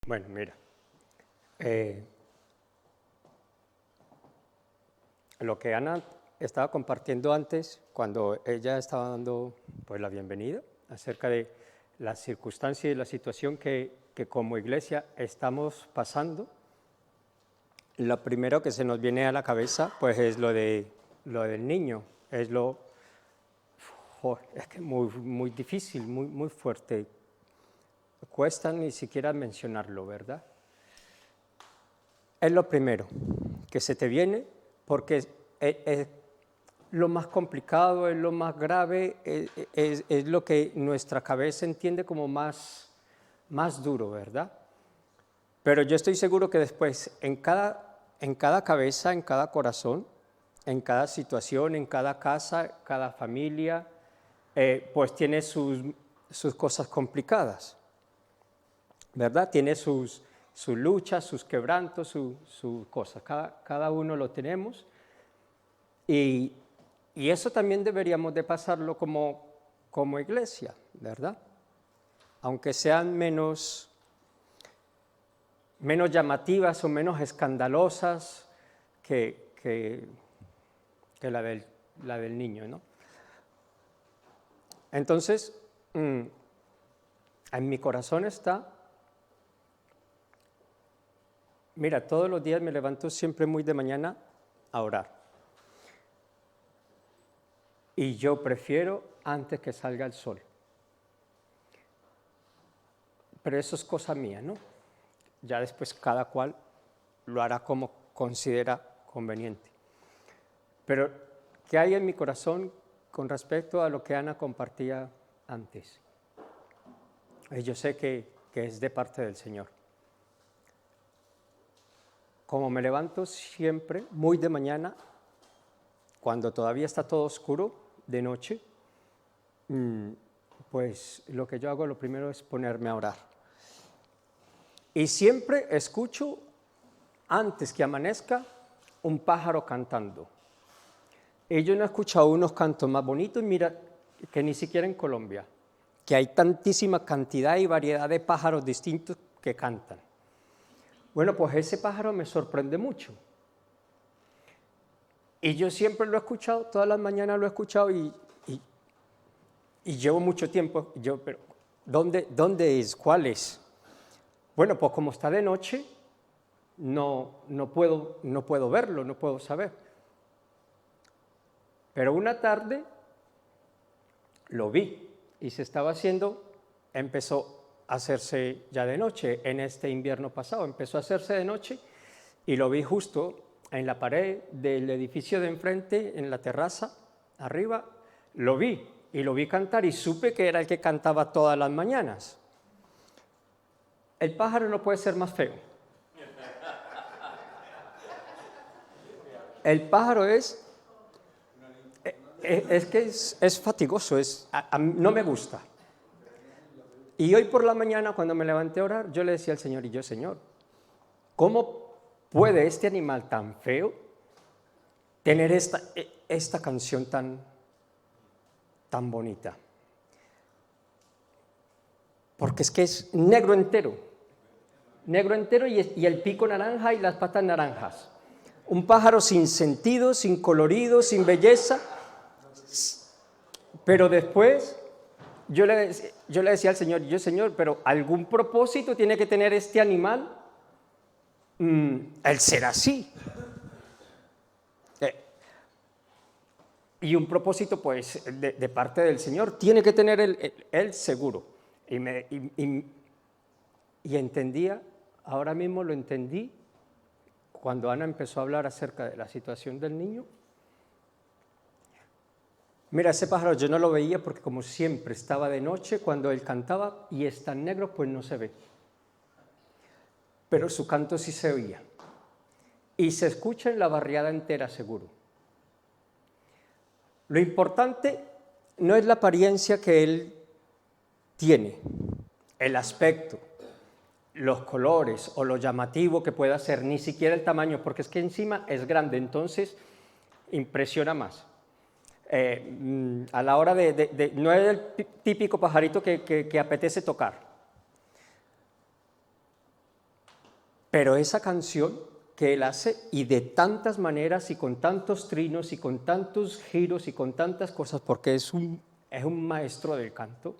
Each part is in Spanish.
Bueno, mira, lo que Ana estaba compartiendo antes, cuando ella estaba dando pues, la bienvenida, acerca de la circunstancia y la situación que como iglesia estamos pasando, lo primero que se nos viene a la cabeza pues, es lo del niño, es que muy difícil, muy fuerte, cuesta ni siquiera mencionarlo, ¿verdad? Es lo primero que se te viene porque es lo más complicado, es lo más grave, es lo que nuestra cabeza entiende como más duro, ¿verdad? Pero yo estoy seguro que después en cada cabeza, en cada corazón, en cada situación, en cada casa, cada familia, pues tiene sus cosas complicadas, ¿verdad? Tiene sus luchas, sus quebrantos, sus cosas. Cada uno lo tenemos. Y eso también deberíamos de pasarlo como iglesia, ¿verdad? Aunque sean menos llamativas o menos escandalosas que la del niño, ¿no? Entonces, en mi corazón está, mira, todos los días me levanto siempre muy de mañana a orar. Y yo prefiero antes que salga el sol. Pero eso es cosa mía, ¿no? Ya después cada cual lo hará como considera conveniente. Pero, ¿qué hay en mi corazón con respecto a lo que Ana compartía antes? Yo sé que es de parte del Señor. Como me levanto siempre, muy de mañana, cuando todavía está todo oscuro, de noche, pues lo que yo hago lo primero es ponerme a orar. Y siempre escucho, antes que amanezca, un pájaro cantando. Y yo no he escuchado unos cantos más bonitos, mira, que ni siquiera en Colombia, que hay tantísima cantidad y variedad de pájaros distintos que cantan. Bueno, pues ese pájaro me sorprende mucho. Y yo siempre lo he escuchado, todas las mañanas lo he escuchado y llevo mucho tiempo, pero ¿dónde es? ¿Cuál es? Bueno, pues como está de noche, no puedo verlo, no puedo saber. Pero una tarde lo vi y se estaba haciendo, empezó a hacerse ya de noche en este invierno pasado, empezó a hacerse de noche y lo vi justo en la pared del edificio de enfrente, en la terraza, arriba, lo vi y lo vi cantar y supe que era el que cantaba todas las mañanas. El pájaro no puede ser más feo. El pájaro es que es fatigoso, no me gusta. Y hoy por la mañana, cuando me levanté a orar, yo le decía al Señor, Señor, ¿cómo puede este animal tan feo tener esta canción tan bonita? Porque es que es negro entero y el pico naranja y las patas naranjas. Un pájaro sin sentido, sin colorido, sin belleza. Pero después yo le decía al Señor, Señor, pero algún propósito tiene que tener este animal, el ser así. Y un propósito, pues, de parte del Señor, tiene que tener él seguro. Y entendía, ahora mismo lo entendí, cuando Ana empezó a hablar acerca de la situación del niño. Mira, ese pájaro yo no lo veía porque como siempre estaba de noche cuando él cantaba y es tan negro, pues no se ve. Pero su canto sí se oía. Y se escucha en la barriada entera, seguro. Lo importante no es la apariencia que él tiene, el aspecto, los colores o lo llamativo que pueda ser, ni siquiera el tamaño, porque es que encima es grande, entonces impresiona más. A la hora no es el típico pajarito que apetece tocar. Pero esa canción que él hace, y de tantas maneras y con tantos trinos y con tantos giros y con tantas cosas, porque es un maestro del canto,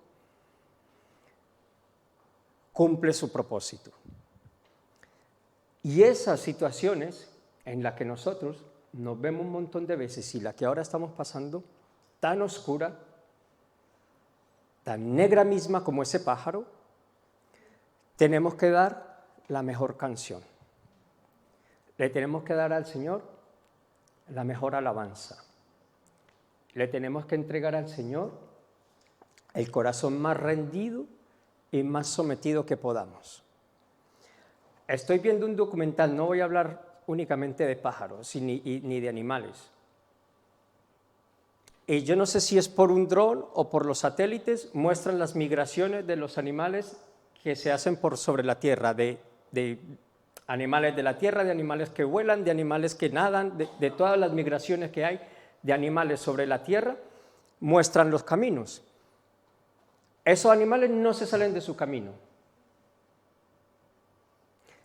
cumple su propósito. Y esas situaciones en las que nosotros nos vemos un montón de veces y la que ahora estamos pasando, tan oscura, tan negra misma como ese pájaro, tenemos que dar la mejor canción. Le tenemos que dar al Señor la mejor alabanza. Le tenemos que entregar al Señor el corazón más rendido y más sometido que podamos. Estoy viendo un documental, no voy a hablar únicamente de pájaros ni de animales. Y yo no sé si es por un dron o por los satélites, muestran las migraciones de los animales que se hacen por sobre la tierra, de animales de la tierra, de animales que vuelan, de animales que nadan, de todas las migraciones que hay de animales sobre la tierra, muestran los caminos. Esos animales no se salen de su camino.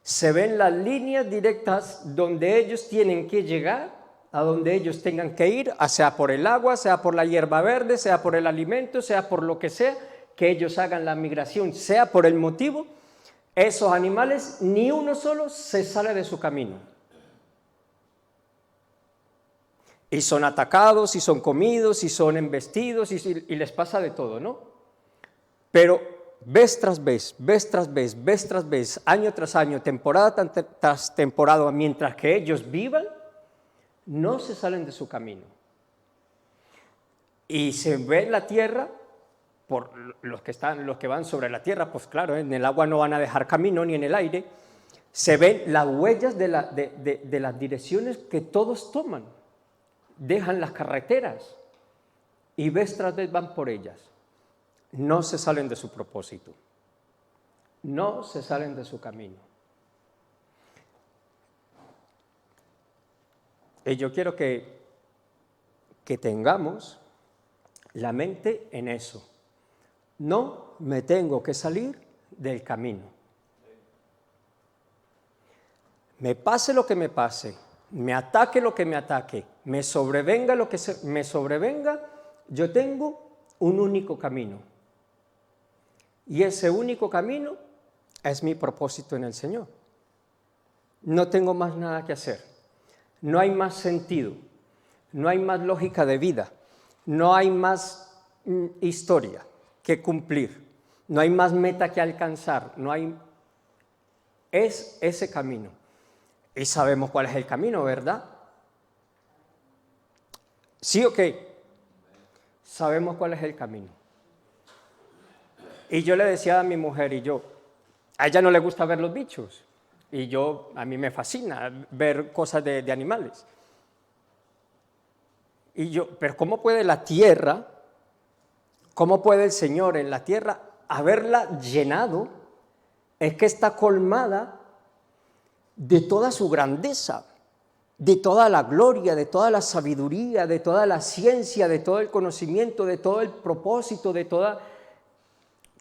Se ven las líneas directas donde ellos tienen que llegar, a donde ellos tengan que ir, sea por el agua, sea por la hierba verde, sea por el alimento, sea por lo que sea, que ellos hagan la migración, sea por el motivo. Esos animales, ni uno solo se sale de su camino. Y son atacados, y son comidos, y son embestidos, y les pasa de todo, ¿no? Pero vez tras vez, año tras año, temporada tras temporada, mientras que ellos vivan, no se salen de su camino. Y se ve en la tierra, por los que van sobre la tierra, pues claro, en el agua no van a dejar camino, ni en el aire, se ven las huellas de las direcciones que todos toman, dejan las carreteras y vez tras vez van por ellas. No se salen de su propósito, no se salen de su camino. Y yo quiero que tengamos la mente en eso. No me tengo que salir del camino. Me pase lo que me pase, me ataque lo que me ataque, me sobrevenga lo que me sobrevenga, yo tengo un único camino. Y ese único camino es mi propósito en el Señor. No tengo más nada que hacer. No hay más sentido. No hay más lógica de vida. No hay más historia que cumplir. No hay más meta que alcanzar. Es ese camino. Y sabemos cuál es el camino, ¿verdad? ¿Sí o qué? Sabemos cuál es el camino. Y yo le decía a mi mujer a ella no le gusta ver los bichos, y a mí me fascina ver cosas de animales. Pero ¿cómo puede la tierra, cómo puede el Señor en la tierra haberla llenado? Es que está colmada de toda su grandeza, de toda la gloria, de toda la sabiduría, de toda la ciencia, de todo el conocimiento, de todo el propósito,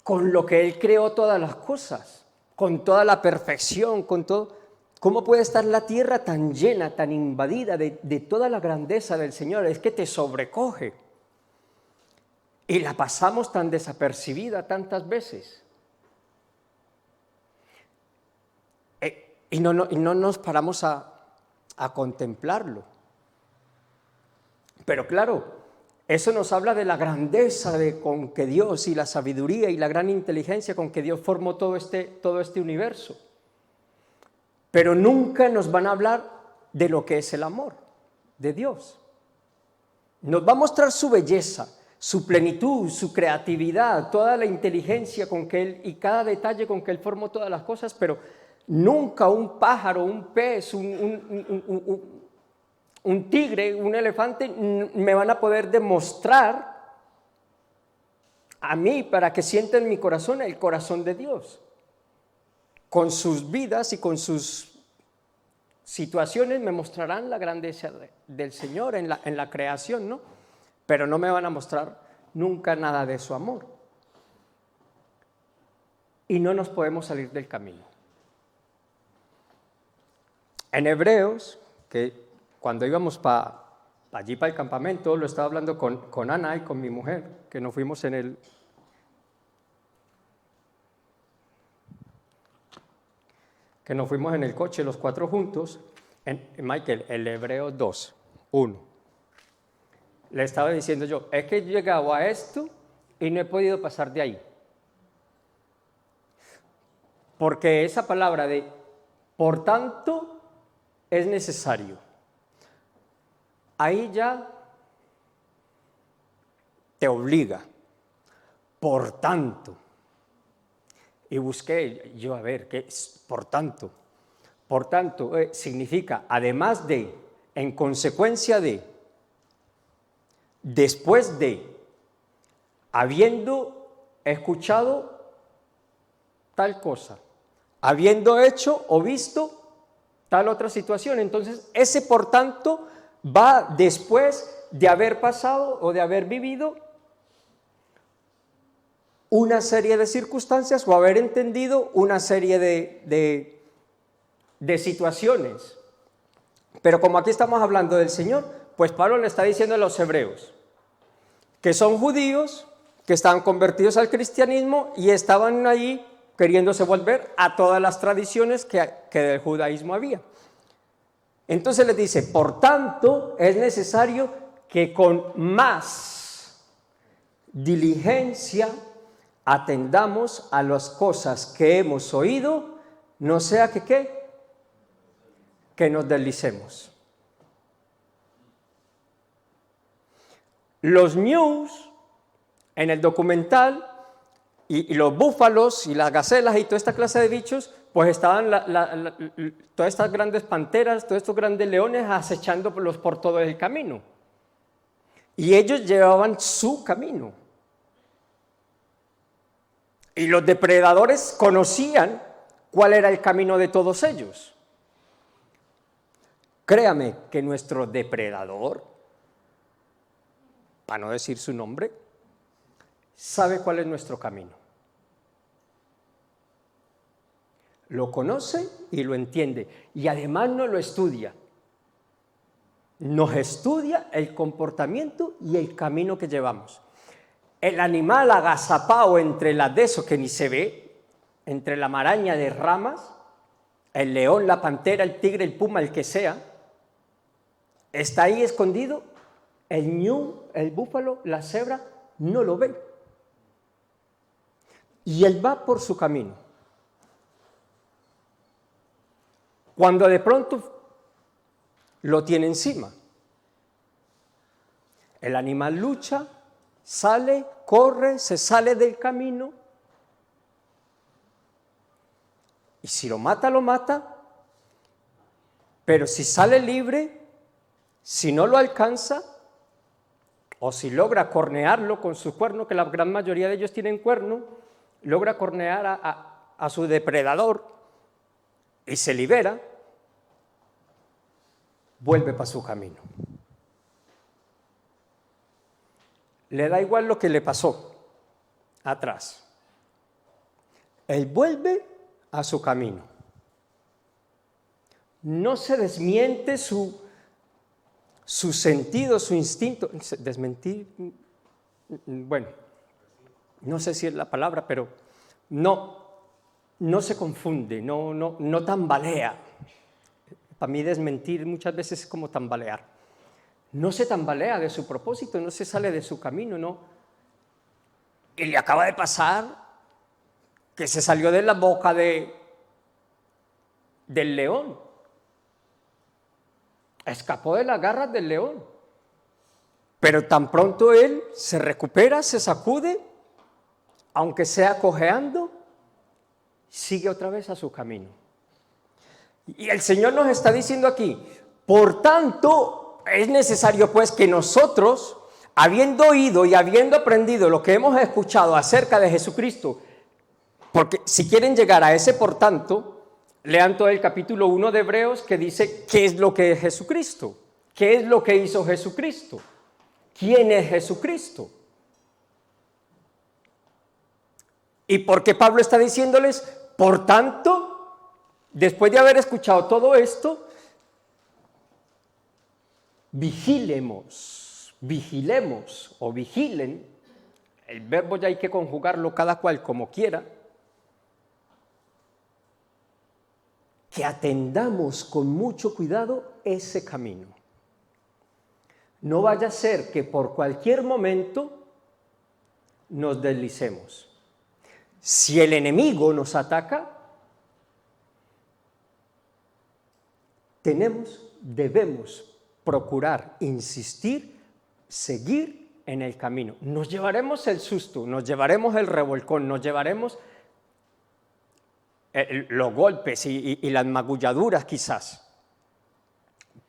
con lo que Él creó todas las cosas, con toda la perfección, con todo. ¿Cómo puede estar la tierra tan llena, tan invadida de toda la grandeza del Señor? Es que te sobrecoge. Y la pasamos tan desapercibida tantas veces. Y no nos paramos a contemplarlo. Pero claro, eso nos habla de la grandeza con que Dios y la sabiduría y la gran inteligencia con que Dios formó todo este universo. Pero nunca nos van a hablar de lo que es el amor de Dios. Nos va a mostrar su belleza, su plenitud, su creatividad, toda la inteligencia con que Él y cada detalle con que Él formó todas las cosas, pero nunca un pájaro, un pez, un tigre, un elefante me van a poder demostrar a mí para que sienta en mi corazón el corazón de Dios. Con sus vidas y con sus situaciones me mostrarán la grandeza del Señor en la creación, ¿no? Pero no me van a mostrar nunca nada de su amor. Y no nos podemos salir del camino. En Hebreos, que cuando íbamos allí para el campamento, lo estaba hablando con Ana y con mi mujer, que nos fuimos en el coche los cuatro juntos, en Michael, el Hebreos 2, 1. Le estaba diciendo yo, es que he llegado a esto y no he podido pasar de ahí. Porque esa palabra de por tanto es necesario. Ahí ya te obliga. Por tanto. Y busqué yo a ver qué es por tanto. Por tanto, significa además de, en consecuencia de, después de, habiendo escuchado tal cosa, habiendo hecho o visto tal otra situación. Entonces, ese por tanto va después de haber pasado o de haber vivido una serie de circunstancias o haber entendido una serie de situaciones. Pero como aquí estamos hablando del Señor, pues Pablo le está diciendo a los hebreos, que son judíos, que estaban convertidos al cristianismo y estaban allí queriéndose volver a todas las tradiciones que del judaísmo había. Entonces les dice, por tanto, es necesario que con más diligencia atendamos a las cosas que hemos oído, no sea que ¿qué? Que nos deslicemos. Los ñus en el documental y los búfalos y las gacelas y toda esta clase de bichos, pues estaban todas estas grandes panteras, todos estos grandes leones acechándolos por todo el camino. Y ellos llevaban su camino. Y los depredadores conocían cuál era el camino de todos ellos. Créame que nuestro depredador, para no decir su nombre, sabe cuál es nuestro camino. Lo conoce y lo entiende. Y además no lo estudia. Nos estudia el comportamiento y el camino que llevamos. El animal agazapado entre las de eso que ni se ve, entre la maraña de ramas, el león, la pantera, el tigre, el puma, el que sea, está ahí escondido. El ñu, el búfalo, la cebra, no lo ve. Y él va por su camino. Cuando de pronto lo tiene encima, el animal lucha, sale, corre, se sale del camino, y si lo mata, pero si sale libre, si no lo alcanza, o si logra cornearlo con su cuerno, que la gran mayoría de ellos tienen cuerno, logra cornear a su depredador y se libera, vuelve para su camino. Le da igual lo que le pasó atrás. Él vuelve a su camino. No se desmiente su sentido, su instinto. Desmentir, bueno, no sé si es la palabra, pero no se confunde, no tambalea. Para mí desmentir muchas veces es como tambalear. No se tambalea de su propósito, no se sale de su camino, no. Y le acaba de pasar que se salió de la boca del león. Escapó de las garras del león. Pero tan pronto él se recupera, se sacude, aunque sea cojeando, sigue otra vez a su camino. Y el Señor nos está diciendo aquí, por tanto, es necesario pues que nosotros, habiendo oído y habiendo aprendido lo que hemos escuchado acerca de Jesucristo, porque si quieren llegar a ese por tanto, lean todo el capítulo 1 de Hebreos que dice qué es lo que es Jesucristo, qué es lo que hizo Jesucristo, quién es Jesucristo. ¿Y por qué Pablo está diciéndoles, por tanto, después de haber escuchado todo esto, vigilemos o vigilen, el verbo ya hay que conjugarlo cada cual como quiera, que atendamos con mucho cuidado ese camino. No vaya a ser que por cualquier momento nos deslicemos. Si el enemigo nos ataca, debemos procurar, insistir, seguir en el camino. Nos llevaremos el susto, nos llevaremos el revolcón, nos llevaremos los golpes y las magulladuras quizás,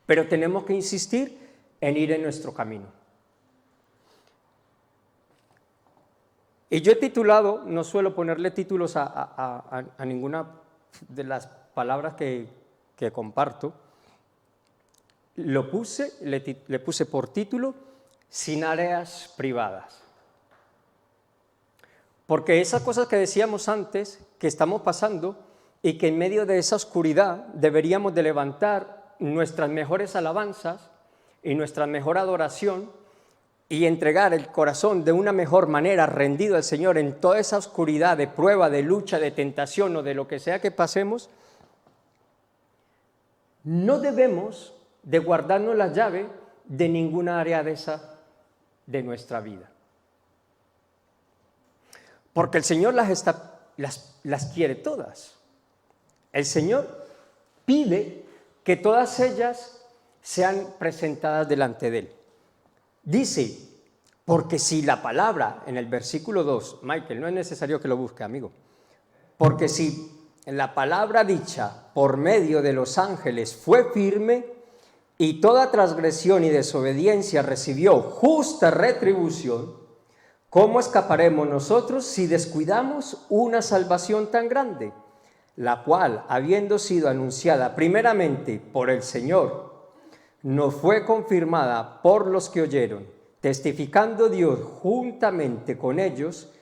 pero tenemos que insistir en ir en nuestro camino. Y yo he titulado, no suelo ponerle títulos a ninguna de las palabras que comparto, le puse por título Sin áreas privadas. Porque esas cosas que decíamos antes, que estamos pasando, y que en medio de esa oscuridad deberíamos de levantar nuestras mejores alabanzas y nuestra mejor adoración y entregar el corazón de una mejor manera rendido al Señor en toda esa oscuridad de prueba, de lucha, de tentación o de lo que sea que pasemos, no debemos de guardarnos la llave de ninguna área de esa de nuestra vida. Porque el Señor las quiere todas. El Señor pide que todas ellas sean presentadas delante de Él. Dice, porque si la palabra, en el versículo 2, Michael, no es necesario que lo busque, amigo, porque si la palabra dicha por medio de los ángeles fue firme y toda transgresión y desobediencia recibió justa retribución, ¿cómo escaparemos nosotros si descuidamos una salvación tan grande, la cual, habiendo sido anunciada primeramente por el Señor, nos fue confirmada por los que oyeron, testificando Dios juntamente con ellos,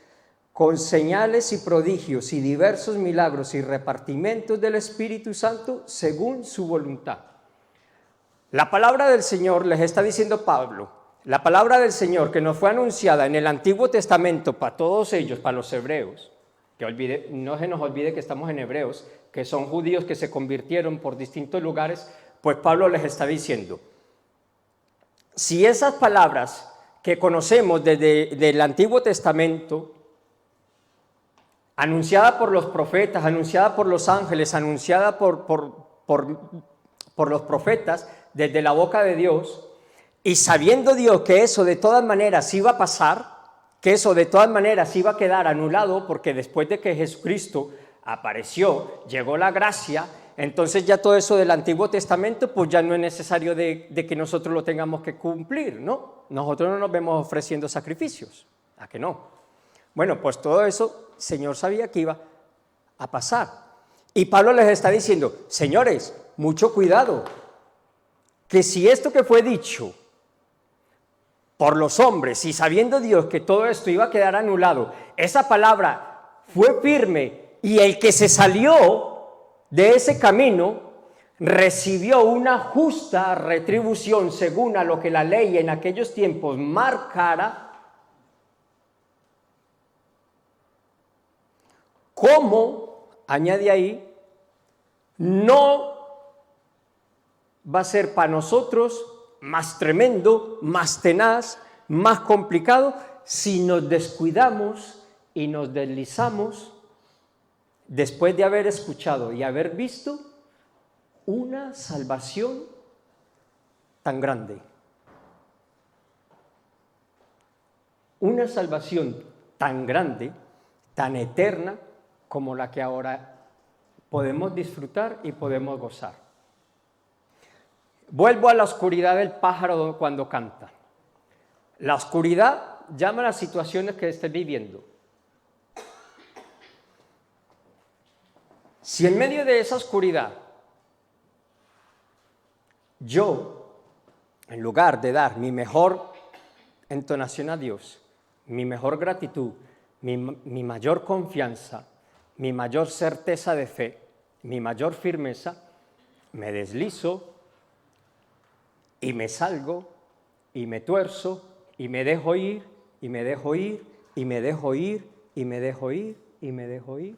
con señales y prodigios y diversos milagros y repartimientos del Espíritu Santo según su voluntad? La palabra del Señor, les está diciendo Pablo, la palabra del Señor que nos fue anunciada en el Antiguo Testamento para todos ellos, para los hebreos, que no se nos olvide que estamos en hebreos, que son judíos que se convirtieron por distintos lugares, pues Pablo les está diciendo, si esas palabras que conocemos desde el Antiguo Testamento, anunciada por los profetas, anunciada por los ángeles, anunciada por los profetas, desde la boca de Dios, y sabiendo Dios que eso de todas maneras iba a pasar, que eso de todas maneras iba a quedar anulado, porque después de que Jesucristo apareció, llegó la gracia, entonces ya todo eso del Antiguo Testamento pues ya no es necesario de que nosotros lo tengamos que cumplir, ¿no? Nosotros no nos vemos ofreciendo sacrificios, ¿a que no? Bueno, pues todo eso el Señor sabía que iba a pasar. Y Pablo les está diciendo, señores, mucho cuidado, que si esto que fue dicho por los hombres y sabiendo Dios que todo esto iba a quedar anulado, esa palabra fue firme y el que se salió de ese camino recibió una justa retribución según a lo que la ley en aquellos tiempos marcara, ¿cómo, añade ahí, no va a ser para nosotros más tremendo, más tenaz, más complicado si nos descuidamos y nos deslizamos después de haber escuchado y haber visto una salvación tan grande? Una salvación tan grande, tan eterna, como la que ahora podemos disfrutar y podemos gozar. Vuelvo a la oscuridad del pájaro cuando canta. La oscuridad llama a las situaciones que estés viviendo. Si en medio de esa oscuridad yo, en lugar de dar mi mejor entonación a Dios, mi mejor gratitud, mi mayor confianza, mi mayor certeza de fe, mi mayor firmeza, me deslizo y me salgo, y me tuerzo, y me dejo ir, y me dejo ir, y me dejo ir, y me dejo ir, y me dejo ir.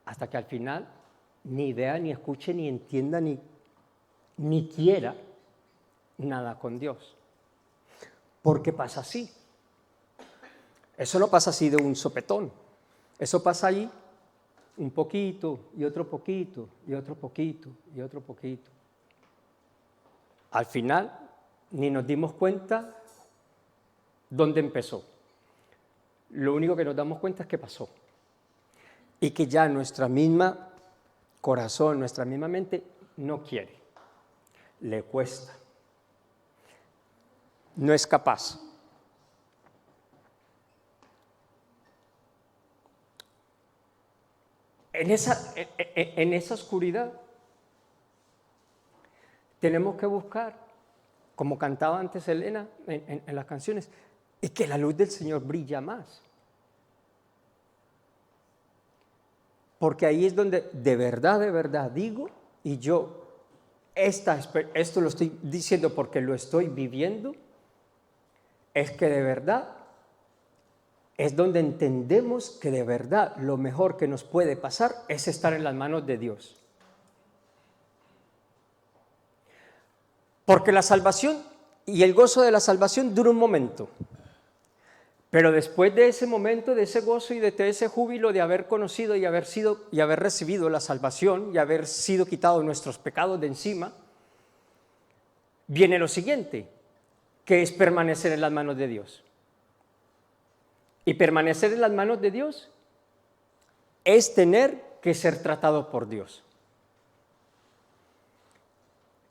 Hasta que al final ni vea, ni escuche, ni entienda, ni quiera nada con Dios. ¿Por qué pasa así? Eso no pasa así de un sopetón. Eso pasa ahí un poquito, y otro poquito, y otro poquito, y otro poquito. Al final ni nos dimos cuenta dónde empezó. Lo único que nos damos cuenta es que pasó. Y que ya nuestra misma corazón, nuestra misma mente no quiere, le cuesta, no es capaz. En esa oscuridad tenemos que buscar, como cantaba antes Elena en las canciones, y que la luz del Señor brilla más. Porque ahí es donde de verdad digo, y yo esto lo estoy diciendo porque lo estoy viviendo, es que de verdad es donde entendemos que de verdad lo mejor que nos puede pasar es estar en las manos de Dios. Porque la salvación y el gozo de la salvación dura un momento. Pero después de ese momento, de ese gozo y de ese júbilo de haber conocido y haber recibido la salvación y haber sido quitados nuestros pecados de encima, viene lo siguiente, que es permanecer en las manos de Dios. Y permanecer en las manos de Dios es tener que ser tratado por Dios.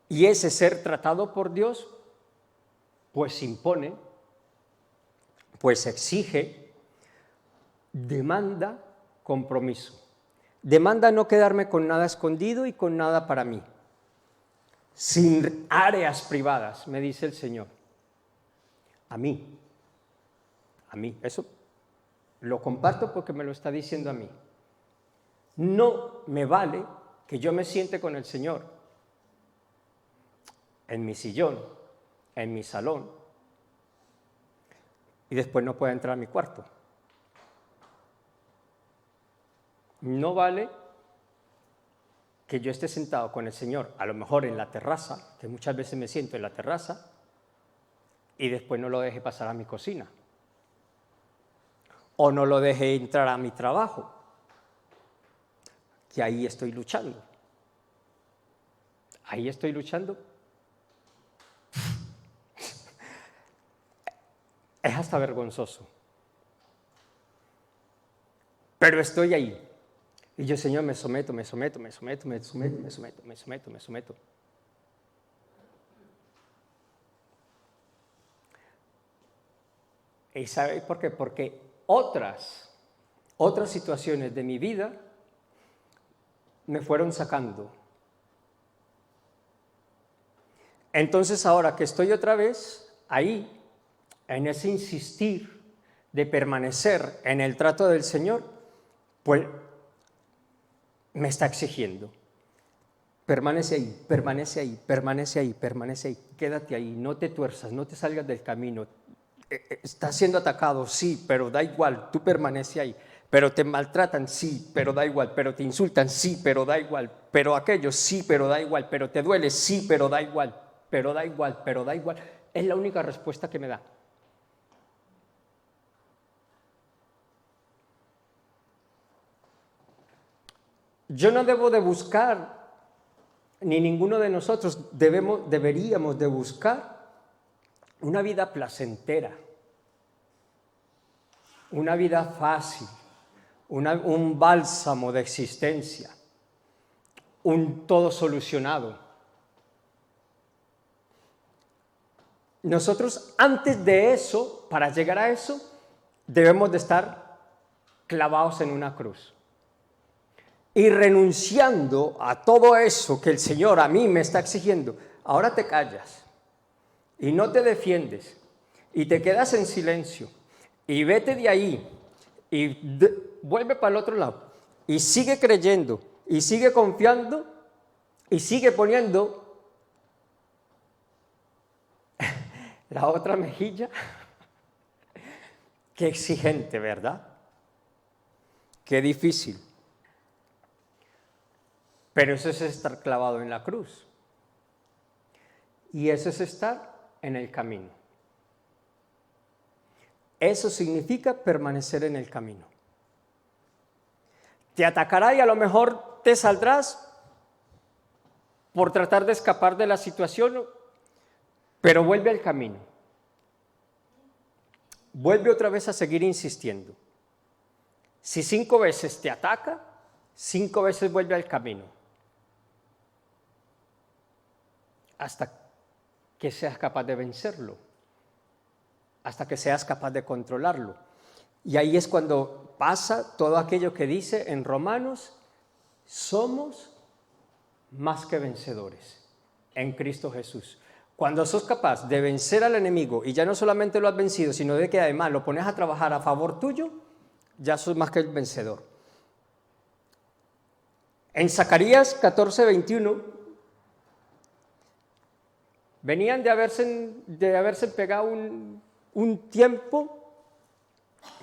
Y ese ser tratado por Dios, pues impone, pues exige, demanda compromiso. Demanda no quedarme con nada escondido y con nada para mí. Sin áreas privadas, me dice el Señor. A mí. Eso lo comparto porque me lo está diciendo a mí. No me vale que yo me siente con el Señor en mi sillón, en mi salón, y después no pueda entrar a mi cuarto. No vale que yo esté sentado con el Señor, a lo mejor en la terraza, que muchas veces me siento en la terraza, y después no lo deje pasar a mi cocina. O no lo deje entrar a mi trabajo, que ahí estoy luchando. Ahí estoy luchando. Es hasta vergonzoso. Pero estoy ahí. Y yo, Señor, me someto. ¿Y sabéis por qué? Porque otras situaciones de mi vida me fueron sacando. Entonces ahora que estoy otra vez ahí, en ese insistir de permanecer en el trato del Señor, pues me está exigiendo. Permanece ahí, quédate ahí, no te tuerzas, no te salgas del camino. Estás siendo atacado, sí, pero da igual, tú permanece ahí. Pero te maltratan, sí, pero da igual. Pero te insultan, sí, pero da igual. Pero aquello, sí, pero da igual. Pero te duele, sí, pero da igual. Pero da igual. Es la única respuesta que me da. Yo no debo de buscar, ni ninguno de nosotros deberíamos de buscar una vida placentera, una vida fácil, un bálsamo de existencia, un todo solucionado. Nosotros antes de eso, para llegar a eso, debemos de estar clavados en una cruz. Y renunciando a todo eso que el Señor a mí me está exigiendo, ahora te callas y no te defiendes y te quedas en silencio y vete de ahí y vuelve para el otro lado y sigue creyendo y sigue confiando y sigue poniendo la otra mejilla. Qué exigente, ¿verdad? Qué difícil. Pero eso es estar clavado en la cruz. Y eso es estar en el camino. Eso significa permanecer en el camino. Te atacará y a lo mejor te saldrás por tratar de escapar de la situación, pero vuelve al camino. Vuelve otra vez a seguir insistiendo. Si 5 veces te ataca, 5 veces vuelve al camino. Hasta que seas capaz de vencerlo. Hasta que seas capaz de controlarlo. Y ahí es cuando pasa todo aquello que dice en Romanos: somos más que vencedores en Cristo Jesús. Cuando sos capaz de vencer al enemigo y ya no solamente lo has vencido, sino de que además lo pones a trabajar a favor tuyo, ya sos más que el vencedor. En Zacarías 14:21, venían de haberse pegado un tiempo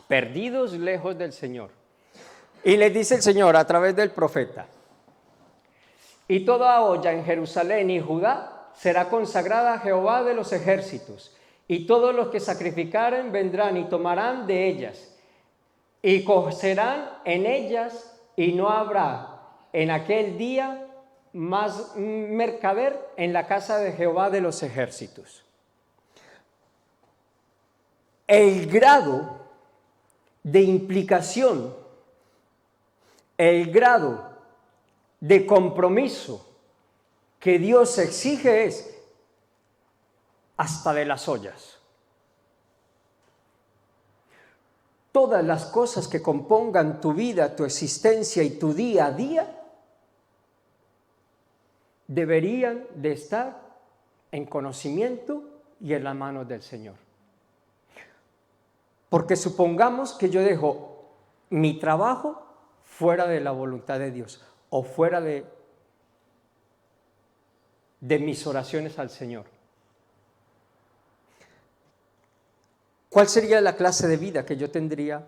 perdidos lejos del Señor. Y les dice el Señor a través del profeta: y toda olla en Jerusalén y Judá será consagrada a Jehová de los ejércitos, y todos los que sacrificaren vendrán y tomarán de ellas, y cocerán en ellas, y no habrá en aquel día más mercader en la casa de Jehová de los ejércitos. El grado de implicación, el grado de compromiso que Dios exige es hasta de las ollas. Todas las cosas que compongan tu vida, tu existencia y tu día a día deberían de estar en conocimiento y en las manos del Señor. Porque supongamos que yo dejo mi trabajo fuera de la voluntad de Dios o fuera de mis oraciones al Señor. ¿Cuál sería la clase de vida que yo tendría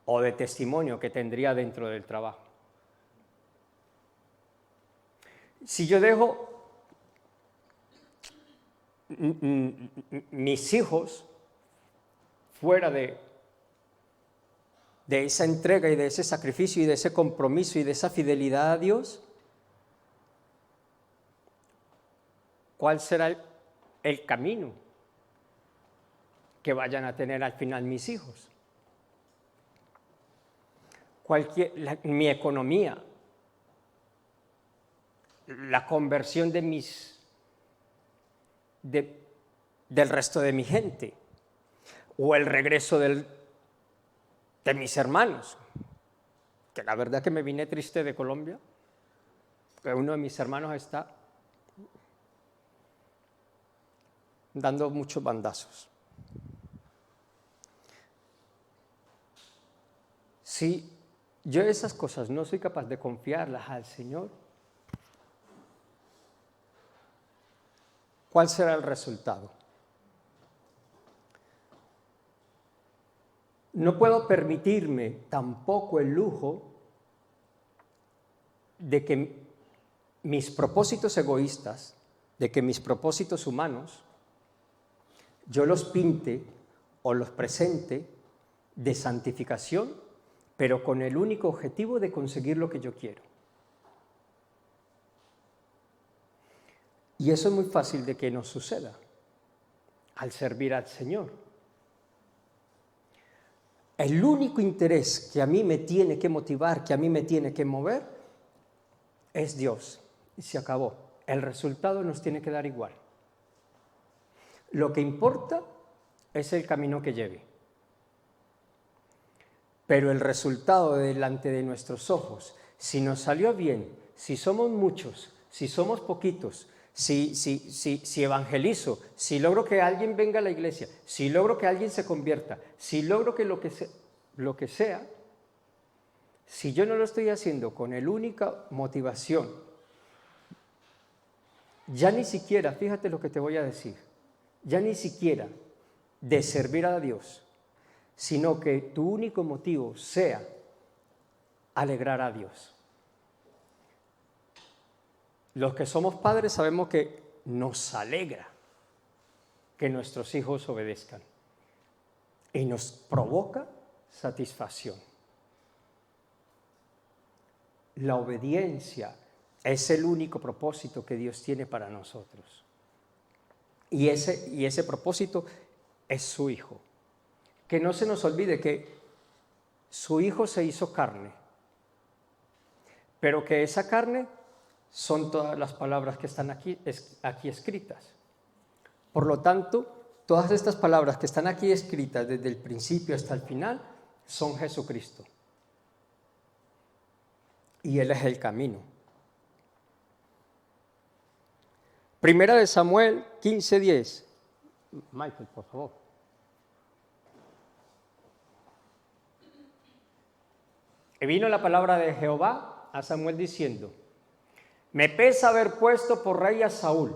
o de testimonio que tendría dentro del trabajo? Si yo dejo mis hijos fuera de esa entrega y de ese sacrificio y de ese compromiso y de esa fidelidad a Dios, ¿cuál será el camino que vayan a tener al final mis hijos? Mi economía, la conversión del resto de mi gente, o el regreso de mis hermanos, que la verdad que me vine triste de Colombia, que uno de mis hermanos está dando muchos bandazos. Si yo esas cosas no soy capaz de confiarlas al Señor, ¿cuál será el resultado? No puedo permitirme tampoco el lujo de que mis propósitos egoístas, de que mis propósitos humanos, yo los pinte o los presente de santificación, pero con el único objetivo de conseguir lo que yo quiero. Y eso es muy fácil de que nos suceda al servir al Señor. El único interés que a mí me tiene que motivar, que a mí me tiene que mover, es Dios. Y se acabó. El resultado nos tiene que dar igual. Lo que importa es el camino que lleve. Pero el resultado delante de nuestros ojos, si nos salió bien, si somos muchos, si somos poquitos, si evangelizo, si logro que alguien venga a la iglesia, si logro que alguien se convierta, si logro que lo que sea, si yo no lo estoy haciendo con la única motivación, ya ni siquiera, fíjate lo que te voy a decir, ya ni siquiera de servir a Dios, sino que tu único motivo sea alegrar a Dios. Los que somos padres sabemos que nos alegra que nuestros hijos obedezcan y nos provoca satisfacción. La obediencia es el único propósito que Dios tiene para nosotros. Y ese propósito es su Hijo. Que no se nos olvide que su Hijo se hizo carne, pero que esa carne son todas las palabras que están aquí escritas. Por lo tanto, todas estas palabras que están aquí escritas desde el principio hasta el final son Jesucristo. Y Él es el camino. Primera de Samuel 15:10. Michael, por favor. Y vino la palabra de Jehová a Samuel diciendo: me pesa haber puesto por rey a Saúl,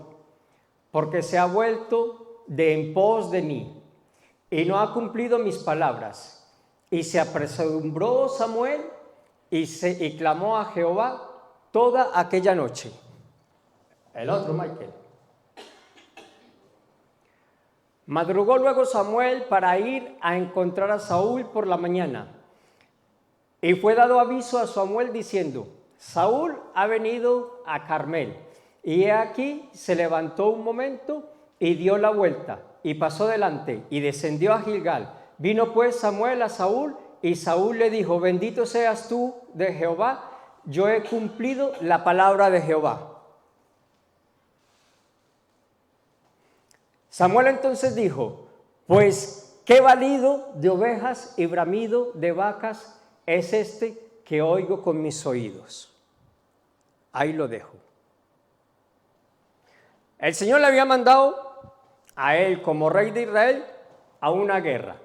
porque se ha vuelto de en pos de mí, y no ha cumplido mis palabras. Y se apresuró Samuel y clamó a Jehová toda aquella noche. El otro, Michael. Madrugó luego Samuel para ir a encontrar a Saúl por la mañana. Y fue dado aviso a Samuel diciendo: Saúl ha venido a Carmel. Y he aquí se levantó un momento y dio la vuelta y pasó delante y descendió a Gilgal. Vino pues Samuel a Saúl y Saúl le dijo: bendito seas tú de Jehová, yo he cumplido la palabra de Jehová. Samuel entonces dijo: pues qué balido de ovejas y bramido de vacas es este que oigo con mis oídos. Ahí lo dejo. El Señor le había mandado a él como rey de Israel a una guerra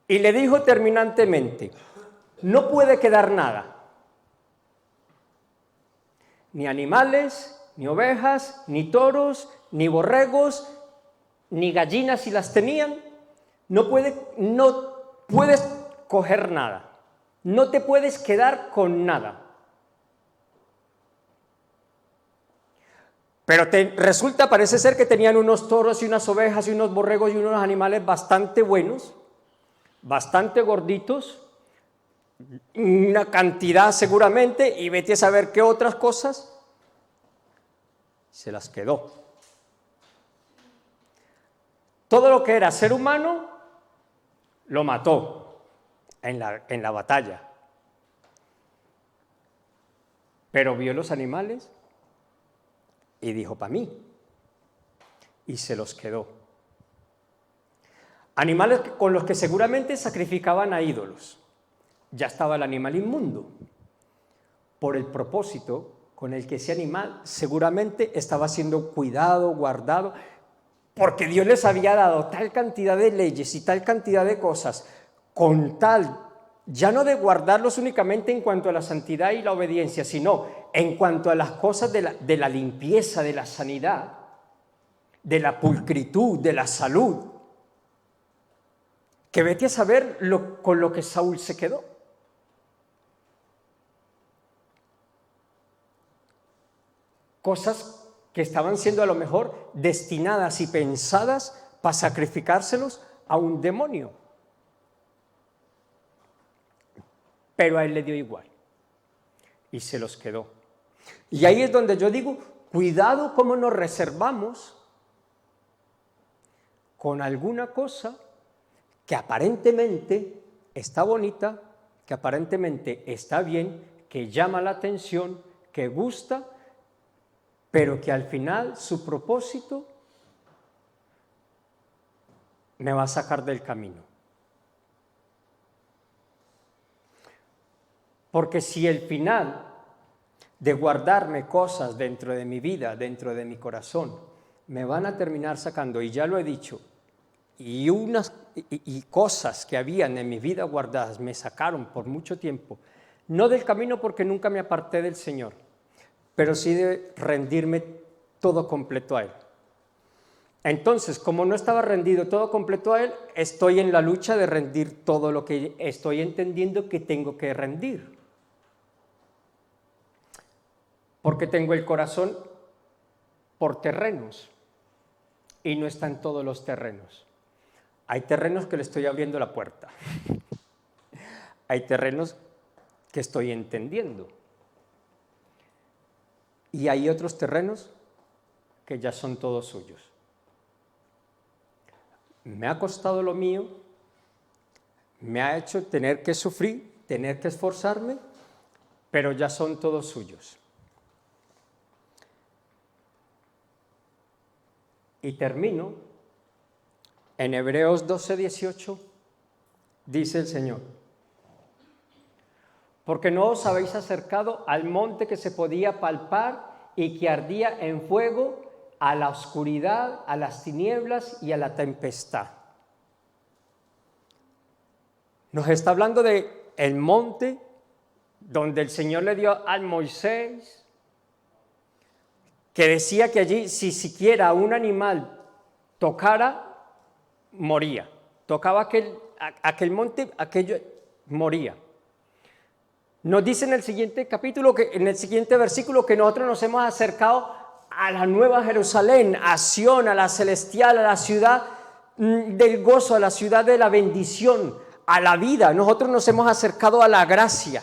y le dijo terminantemente: no puede quedar nada, ni animales, ni ovejas, ni toros, ni borregos, ni gallinas si las tenían. No puedes coger nada, no te puedes quedar con nada. Pero parece ser que tenían unos toros y unas ovejas y unos borregos y unos animales bastante buenos, bastante gorditos, una cantidad seguramente, y vete a saber qué otras cosas, se las quedó. Todo lo que era ser humano lo mató en la batalla. Pero vio los animales y dijo: para mí. Y se los quedó. Animales con los que seguramente sacrificaban a ídolos. Ya estaba el animal inmundo, por el propósito con el que ese animal seguramente estaba siendo cuidado, guardado, porque Dios les había dado tal cantidad de leyes y tal cantidad de cosas, con tal, ya no de guardarlos únicamente en cuanto a la santidad y la obediencia, sino en cuanto a las cosas de la limpieza, de la sanidad, de la pulcritud, de la salud, que vete a saber con lo que Saúl se quedó. Cosas que estaban siendo a lo mejor destinadas y pensadas para sacrificárselos a un demonio. Pero a él le dio igual y se los quedó. Y ahí es donde yo digo: cuidado cómo nos reservamos con alguna cosa que aparentemente está bonita, que aparentemente está bien, que llama la atención, que gusta, pero que al final su propósito me va a sacar del camino. Porque si el final de guardarme cosas dentro de mi vida, dentro de mi corazón, me van a terminar sacando, y ya lo he dicho, y cosas que habían en mi vida guardadas me sacaron por mucho tiempo, no del camino porque nunca me aparté del Señor, pero sí de rendirme todo completo a Él. Entonces, como no estaba rendido todo completo a Él, estoy en la lucha de rendir todo lo que estoy entendiendo que tengo que rendir. Porque tengo el corazón por terrenos y no está en todos los terrenos. Hay terrenos que le estoy abriendo la puerta. Hay terrenos que estoy entendiendo. Y hay otros terrenos que ya son todos suyos. Me ha costado lo mío, me ha hecho tener que sufrir, tener que esforzarme, pero ya son todos suyos. Y termino en Hebreos 12:18, dice el Señor: porque no os habéis acercado al monte que se podía palpar y que ardía en fuego, a la oscuridad, a las tinieblas y a la tempestad. Nos está hablando de el monte donde el Señor le dio a Moisés, que decía que allí si siquiera un animal tocara, moría. Tocaba aquel monte, aquello moría. Nos dice en el siguiente capítulo, en el siguiente versículo, que nosotros nos hemos acercado a la nueva Jerusalén, a Sión, a la celestial, a la ciudad del gozo, a la ciudad de la bendición, a la vida. Nosotros nos hemos acercado a la gracia.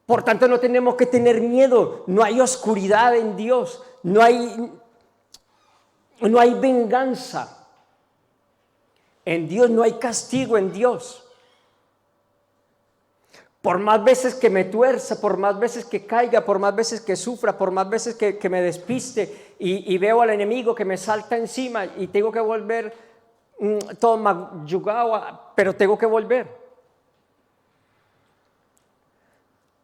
Por tanto, no tenemos que tener miedo. No hay oscuridad en Dios. No hay venganza. En Dios no hay castigo en Dios. Por más veces que me tuerza, por más veces que caiga, por más veces que sufra, por más veces que me despiste y veo al enemigo que me salta encima y tengo que volver todo mayugado, pero tengo que volver.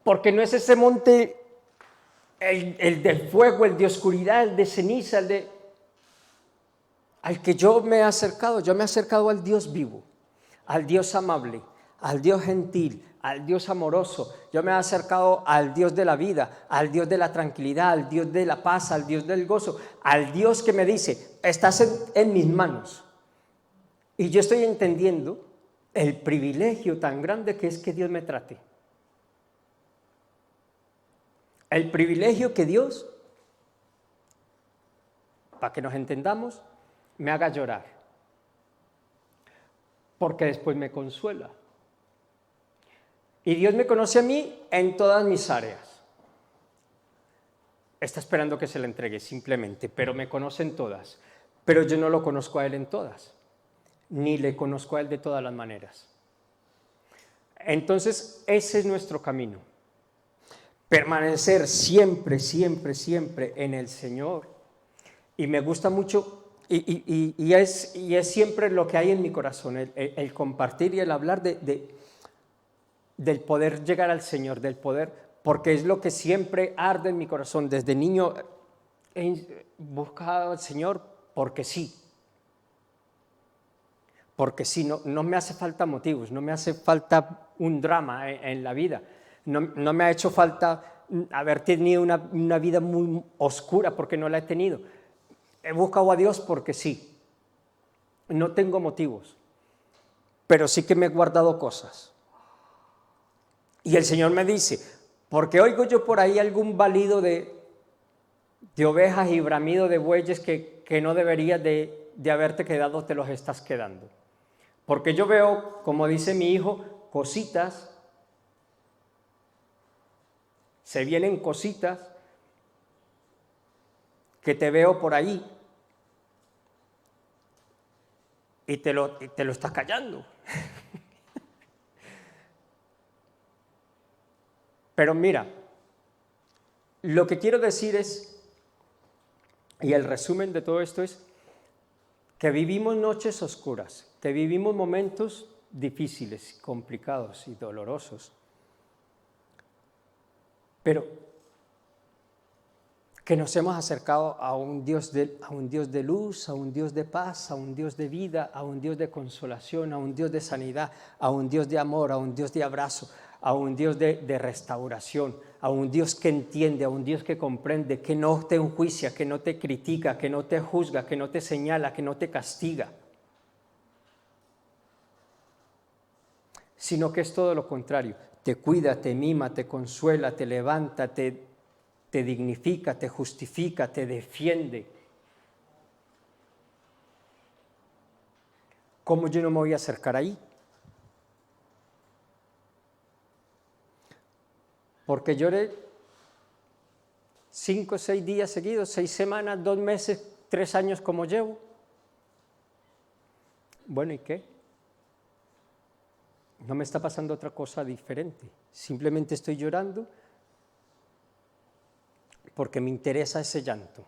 Porque no es ese monte, el de fuego, el de oscuridad, el de ceniza, al que yo me he acercado. Yo me he acercado al Dios vivo, al Dios amable, al Dios gentil, al Dios amoroso. Yo me he acercado al Dios de la vida, al Dios de la tranquilidad, al Dios de la paz, al Dios del gozo, al Dios que me dice: estás en mis manos. Y yo estoy entendiendo el privilegio tan grande que es que Dios me trate. El privilegio que Dios, para que nos entendamos, me haga llorar, porque después me consuela. Y Dios me conoce a mí en todas mis áreas. Está esperando que se le entregue simplemente, pero me conoce en todas. Pero yo no lo conozco a Él en todas, ni le conozco a Él de todas las maneras. Entonces, ese es nuestro camino. Permanecer siempre, siempre, siempre en el Señor. Y me gusta mucho, y es siempre lo que hay en mi corazón, el compartir y el hablar del poder llegar al Señor, del poder, porque es lo que siempre arde en mi corazón. Desde niño he buscado al Señor porque sí. Porque sí, no me hace falta motivos, no me hace falta un drama en la vida. No me ha hecho falta haber tenido una vida muy oscura, porque no la he tenido. He buscado a Dios porque sí. No tengo motivos, pero sí que me he guardado cosas. Y el Señor me dice: porque oigo yo por ahí algún balido de ovejas y bramido de bueyes que no deberías de haberte quedado, te los estás quedando. Porque yo veo, como dice mi hijo, cositas. Se vienen cositas que te veo por ahí y te lo estás callando. Pero mira, lo que quiero decir es, y el resumen de todo esto es, que vivimos noches oscuras, que vivimos momentos difíciles, complicados y dolorosos. Pero que nos hemos acercado a un Dios de luz, a un Dios de paz, a un Dios de vida, a un Dios de consolación, a un Dios de sanidad, a un Dios de amor, a un Dios de abrazo, a un Dios de restauración, a un Dios que entiende, a un Dios que comprende, que no te enjuicia, que no te critica, que no te juzga, que no te señala, que no te castiga, sino que es todo lo contrario. Te cuida, te mima, te consuela, te levanta, te dignifica, te justifica, te defiende. ¿Cómo yo no me voy a acercar ahí? Porque lloré 5 o 6 días seguidos, 6 semanas, 2 meses, 3 años como llevo. Bueno, ¿y qué? No me está pasando otra cosa diferente. Simplemente estoy llorando porque me interesa ese llanto.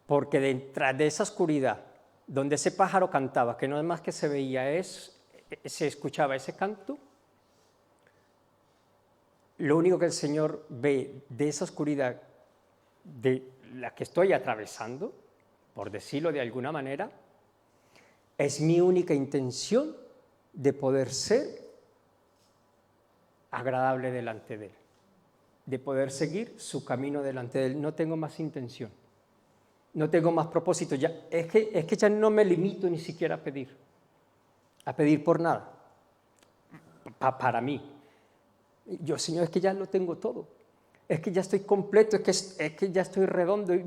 Porque detrás de esa oscuridad, donde ese pájaro cantaba, que no es más que se veía, se escuchaba ese canto, lo único que el Señor ve de esa oscuridad de la que estoy atravesando, por decirlo de alguna manera, es mi única intención de poder ser agradable delante de Él, de poder seguir su camino delante de Él. No tengo más intención, no tengo más propósito. Ya, es que ya no me limito ni siquiera a pedir por nada, para mí. Yo, Señor, es que ya lo tengo todo, es que ya estoy completo, es que ya estoy redondo, y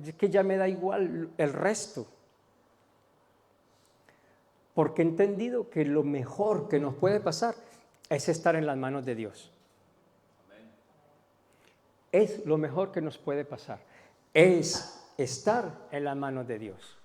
es que ya me da igual el resto. Porque he entendido que lo mejor que nos puede pasar es estar en las manos de Dios. Es lo mejor que nos puede pasar, es estar en las manos de Dios.